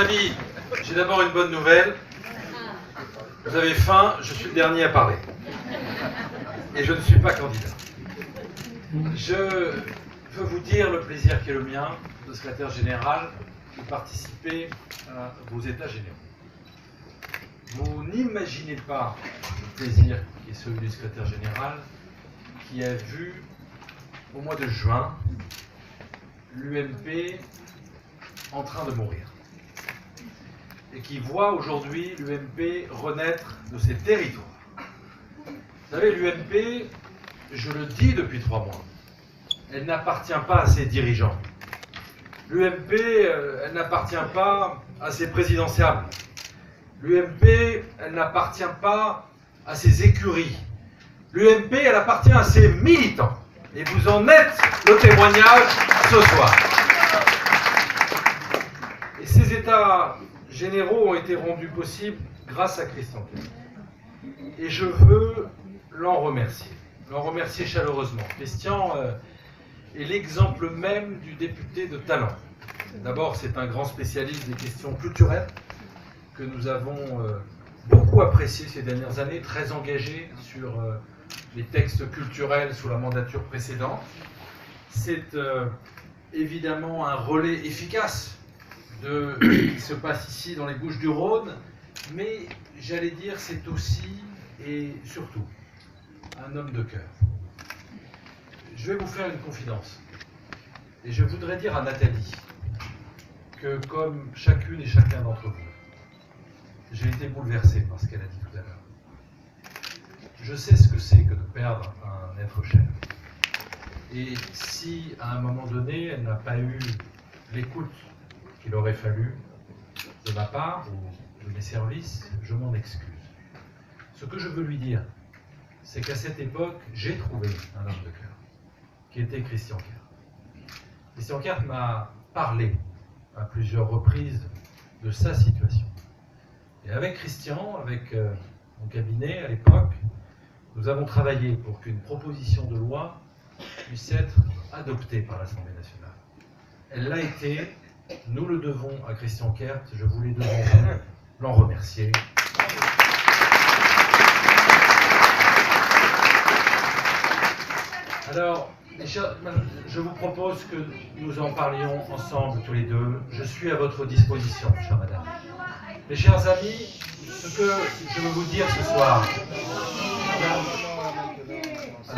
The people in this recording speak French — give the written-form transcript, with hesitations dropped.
amis, j'ai d'abord une bonne nouvelle. Vous avez faim, je suis le dernier à parler. Et je ne suis pas candidat. Je veux vous dire le plaisir qui est le mien, de secrétaire général, de participer à vos états généraux. Vous n'imaginez pas le plaisir qui est celui du secrétaire général, qui a vu au mois de juin l'UMP en train de mourir. Et qui voit aujourd'hui l'UMP renaître de ses territoires. Vous savez, l'UMP, je le dis depuis 3 mois, elle n'appartient pas à ses dirigeants. L'UMP, elle n'appartient pas à ses présidentiables. L'UMP, elle n'appartient pas à ses écuries. L'UMP, elle appartient à ses militants. Et vous en êtes le témoignage ce soir. Et ces états généraux ont été rendus possibles grâce à Christian Kern. Et je veux l'en remercier chaleureusement. Christian est l'exemple même du député de talent. D'abord, c'est un grand spécialiste des questions culturelles que nous avons beaucoup apprécié ces dernières années, très engagé sur les textes culturels sous la mandature précédente. C'est évidemment un relais efficace de ce qui se passe ici dans les Bouches-du-Rhône, mais j'allais dire c'est aussi et surtout un homme de cœur. Je vais vous faire une confidence et je voudrais dire à Nathalie que comme chacune et chacun d'entre vous, j'ai été bouleversé par ce qu'elle a dit tout à l'heure. Je sais ce que c'est que de perdre un être cher. Et si à un moment donné elle n'a pas eu l'écoute qu'il aurait fallu de ma part ou de mes services, je m'en excuse. Ce que je veux lui dire, c'est qu'à cette époque, j'ai trouvé un homme de cœur, qui était Christian Kern. Christian Kern m'a parlé à plusieurs reprises de sa situation. Et avec Christian, avec mon cabinet à l'époque, nous avons travaillé pour qu'une proposition de loi puisse être adoptée par l'Assemblée nationale. Elle l'a été. Nous le devons à Christian Kern, je voulais devant l'en remercier. Alors, je vous propose que nous en parlions ensemble tous les deux. Je suis à votre disposition, chère madame. Mes chers amis, ce que je veux vous dire ce soir, madame,